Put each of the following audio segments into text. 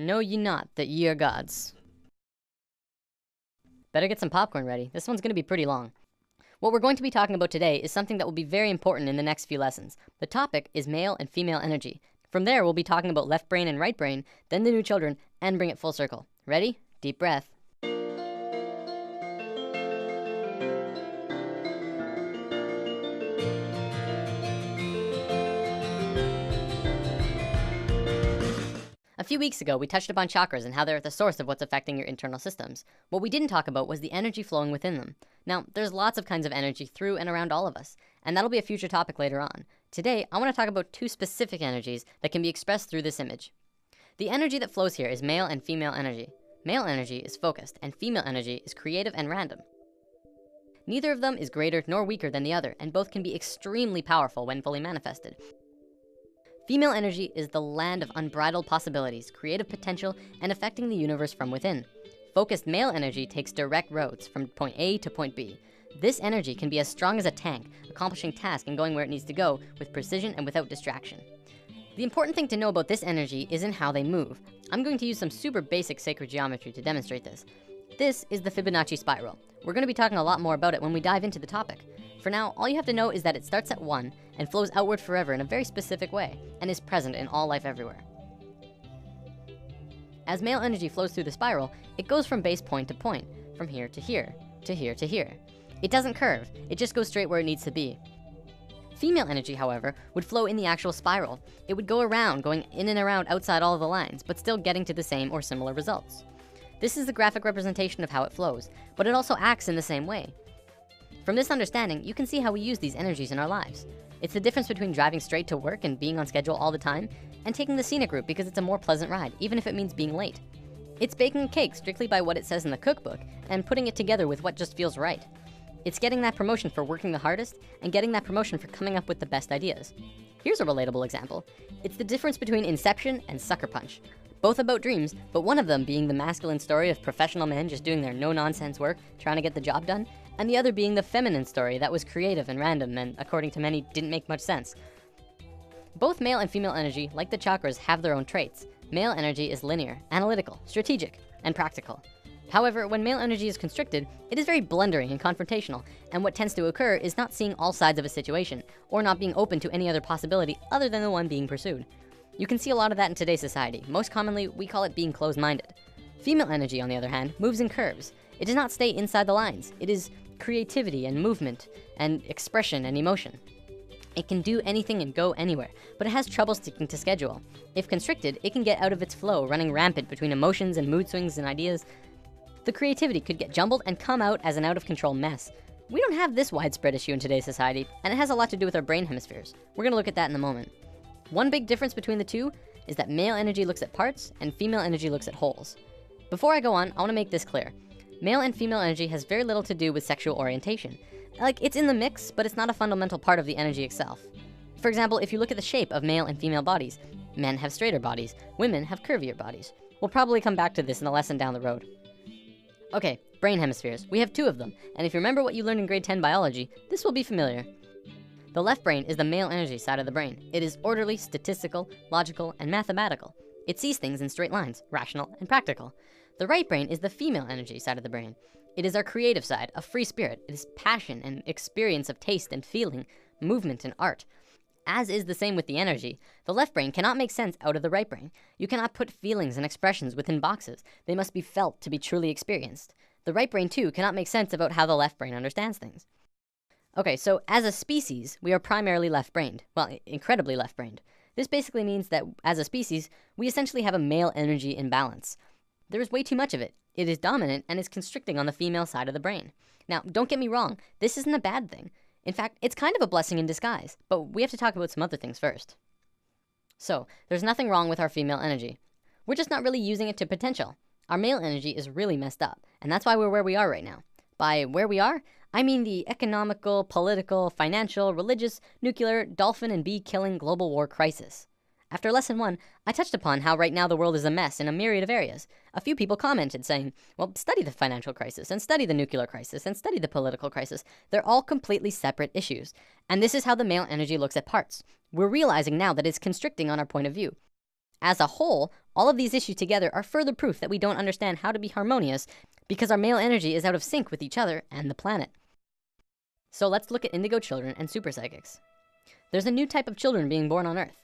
Know ye not that ye are gods? Better get some popcorn ready. This one's gonna be pretty long. What we're going to be talking about today is something that will be very important in the next few lessons. The topic is male and female energy. From there, we'll be talking about left brain and right brain, then the new children, and bring it full circle. Ready? Deep breath. A few weeks ago, we touched upon chakras and how they're at the source of what's affecting your internal systems. What we didn't talk about was the energy flowing within them. Now, there's lots of kinds of energy through and around all of us, and that'll be a future topic later on. Today, I want to talk about two specific energies that can be expressed through this image. The energy that flows here is male and female energy. Male energy is focused, and female energy is creative and random. Neither of them is greater nor weaker than the other, and both can be extremely powerful when fully manifested. Female energy is the land of unbridled possibilities, creative potential, and affecting the universe from within. Focused male energy takes direct roads from point A to point B. This energy can be as strong as a tank, accomplishing tasks and going where it needs to go with precision and without distraction. The important thing to know about this energy isn't how they move. I'm going to use some super basic sacred geometry to demonstrate this. This is the Fibonacci spiral. We're going to be talking a lot more about it when we dive into the topic. For now, all you have to know is that it starts at 1 and flows outward forever in a very specific way and is present in all life everywhere. As male energy flows through the spiral, it goes from base point to point, from here to here, to here to here. It doesn't curve, it just goes straight where it needs to be. Female energy, however, would flow in the actual spiral. It would go around, going in and around outside all of the lines, but still getting to the same or similar results. This is the graphic representation of how it flows, but it also acts in the same way. From this understanding, you can see how we use these energies in our lives. It's the difference between driving straight to work and being on schedule all the time, and taking the scenic route because it's a more pleasant ride, even if it means being late. It's baking a cake strictly by what it says in the cookbook, and putting it together with what just feels right. It's getting that promotion for working the hardest, and getting that promotion for coming up with the best ideas. Here's a relatable example. It's the difference between Inception and Sucker Punch. Both about dreams, but one of them being the masculine story of professional men just doing their no-nonsense work, trying to get the job done, and the other being the feminine story that was creative and random and, according to many, didn't make much sense. Both male and female energy, like the chakras, have their own traits. Male energy is linear, analytical, strategic, and practical. However, when male energy is constricted, it is very blundering and confrontational, and what tends to occur is not seeing all sides of a situation, or not being open to any other possibility other than the one being pursued. You can see a lot of that in today's society. Most commonly, we call it being closed-minded. Female energy, on the other hand, moves in curves. It does not stay inside the lines. It is creativity and movement and expression and emotion. It can do anything and go anywhere, but it has trouble sticking to schedule. If constricted, it can get out of its flow, running rampant between emotions and mood swings and ideas. The creativity could get jumbled and come out as an out-of-control mess. We don't have this widespread issue in today's society, and it has a lot to do with our brain hemispheres. We're gonna look at that in a moment. One big difference between the two is that male energy looks at parts and female energy looks at wholes. Before I go on, I wanna make this clear. Male and female energy has very little to do with sexual orientation. Like, it's in the mix, but it's not a fundamental part of the energy itself. For example, if you look at the shape of male and female bodies, men have straighter bodies, women have curvier bodies. We'll probably come back to this in a lesson down the road. Okay, brain hemispheres. We have 2 of them, and if you remember what you learned in grade 10 biology, this will be familiar. The left brain is the male energy side of the brain. It is orderly, statistical, logical, and mathematical. It sees things in straight lines, rational and practical. The right brain is the female energy side of the brain. It is our creative side, a free spirit. It is passion and experience of taste and feeling, movement and art. As is the same with the energy, the left brain cannot make sense out of the right brain. You cannot put feelings and expressions within boxes. They must be felt to be truly experienced. The right brain too cannot make sense about how the left brain understands things. Okay, so as a species, we are primarily left-brained. Well, incredibly left-brained. This basically means that as a species, we essentially have a male energy imbalance. There is way too much of it. It is dominant and is constricting on the female side of the brain. Now, don't get me wrong, this isn't a bad thing. In fact, it's kind of a blessing in disguise, but we have to talk about some other things first. So, there's nothing wrong with our female energy. We're just not really using it to potential. Our male energy is really messed up, and that's why we're where we are right now. By where we are, I mean the economical, political, financial, religious, nuclear, dolphin and bee killing global war crisis. After lesson 1, I touched upon how right now the world is a mess in a myriad of areas. A few people commented saying, well, study the financial crisis and study the nuclear crisis and study the political crisis. They're all completely separate issues. And this is how the male energy looks at parts. We're realizing now that it's constricting on our point of view. As a whole, all of these issues together are further proof that we don't understand how to be harmonious because our male energy is out of sync with each other and the planet. So let's look at indigo children and super psychics. There's a new type of children being born on Earth.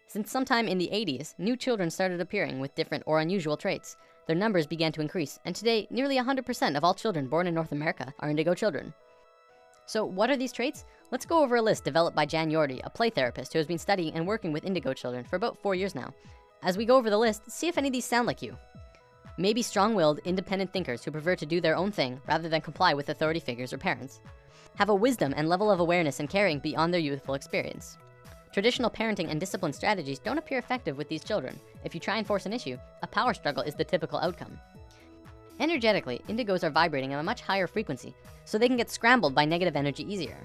Since sometime in the 80s, new children started appearing with different or unusual traits. Their numbers began to increase, and today, nearly 100% of all children born in North America are indigo children. So what are these traits? Let's go over a list developed by Jan Yordi, a play therapist who has been studying and working with indigo children for about 4 years now. As we go over the list, see if any of these sound like you. Maybe strong-willed, independent thinkers who prefer to do their own thing rather than comply with authority figures or parents. Have a wisdom and level of awareness and caring beyond their youthful experience. Traditional parenting and discipline strategies don't appear effective with these children. If you try and force an issue, a power struggle is the typical outcome. Energetically, indigos are vibrating at a much higher frequency, so they can get scrambled by negative energy easier.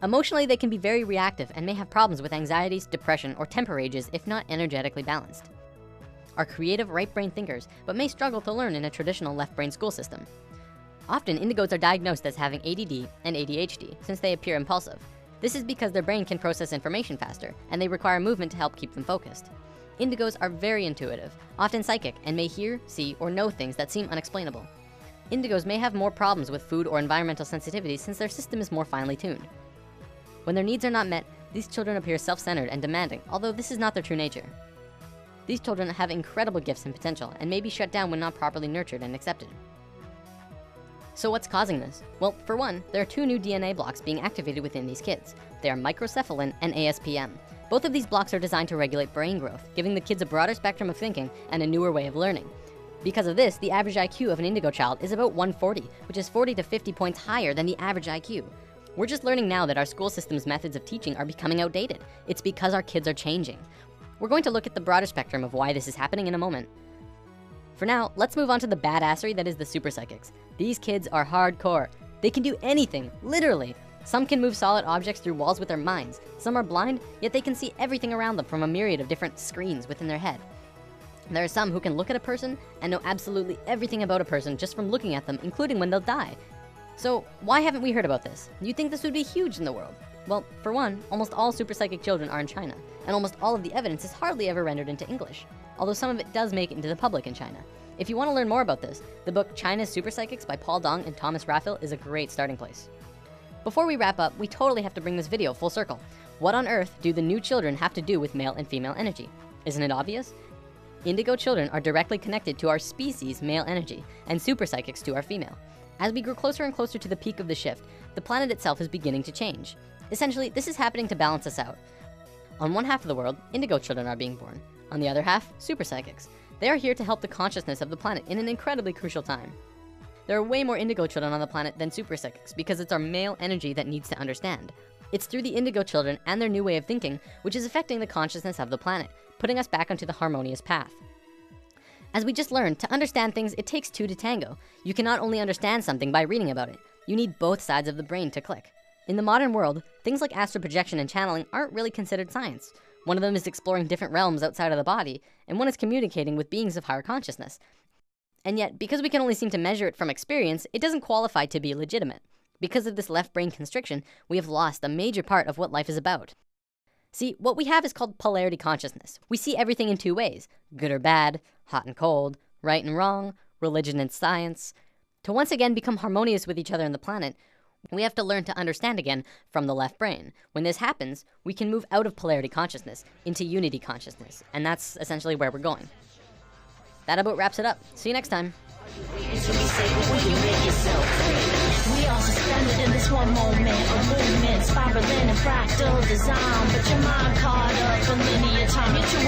Emotionally, they can be very reactive and may have problems with anxieties, depression, or temper rages if not energetically balanced. Are creative right brain thinkers, but may struggle to learn in a traditional left brain school system. Often, indigos are diagnosed as having ADD and ADHD since they appear impulsive. This is because their brain can process information faster, and they require movement to help keep them focused. Indigos are very intuitive, often psychic, and may hear, see, or know things that seem unexplainable. Indigos may have more problems with food or environmental sensitivity since their system is more finely tuned. When their needs are not met, these children appear self-centered and demanding, although this is not their true nature. These children have incredible gifts and potential and may be shut down when not properly nurtured and accepted. So what's causing this? Well, for one, there are 2 new DNA blocks being activated within these kids. They are microcephalin and ASPM. Both of these blocks are designed to regulate brain growth, giving the kids a broader spectrum of thinking and a newer way of learning. Because of this, the average IQ of an indigo child is about 140, which is 40 to 50 points higher than the average IQ. We're just learning now that our school system's methods of teaching are becoming outdated. It's because our kids are changing. We're going to look at the broader spectrum of why this is happening in a moment. For now, let's move on to the badassery that is the super psychics. These kids are hardcore. They can do anything, literally. Some can move solid objects through walls with their minds. Some are blind, yet they can see everything around them from a myriad of different screens within their head. There are some who can look at a person and know absolutely everything about a person just from looking at them, including when they'll die. So why haven't we heard about this? You'd think this would be huge in the world. Well, for one, almost all super psychic children are in China, and almost all of the evidence is hardly ever rendered into English, although some of it does make it into the public in China. If you want to learn more about this, the book China's Super Psychics by Paul Dong and Thomas Raphael is a great starting place. Before we wrap up, we totally have to bring this video full circle. What on earth do the new children have to do with male and female energy? Isn't it obvious? Indigo children are directly connected to our species' male energy, and super psychics to our female. As we grow closer and closer to the peak of the shift, the planet itself is beginning to change. Essentially, this is happening to balance us out. On one half of the world, indigo children are being born. On the other half, super psychics. They are here to help the consciousness of the planet in an incredibly crucial time. There are way more indigo children on the planet than super psychics because it's our male energy that needs to understand. It's through the indigo children and their new way of thinking which is affecting the consciousness of the planet, putting us back onto the harmonious path. As we just learned, to understand things, it takes 2 to tango. You cannot only understand something by reading about it. You need both sides of the brain to click. In the modern world, things like astral projection and channeling aren't really considered science. One of them is exploring different realms outside of the body, and one is communicating with beings of higher consciousness. And yet, because we can only seem to measure it from experience, it doesn't qualify to be legitimate. Because of this left brain constriction, we have lost a major part of what life is about. See, what we have is called polarity consciousness. We see everything in 2 ways, good or bad, hot and cold, right and wrong, religion and science. To once again become harmonious with each other and the planet, we have to learn to understand again from the left brain. When this happens, we can move out of polarity consciousness into unity consciousness, and that's essentially where we're going. That about wraps it up. See you next time. We are suspended in this one moment of movement, spiraling in fractal design, but your mind caught up for linear time. You're too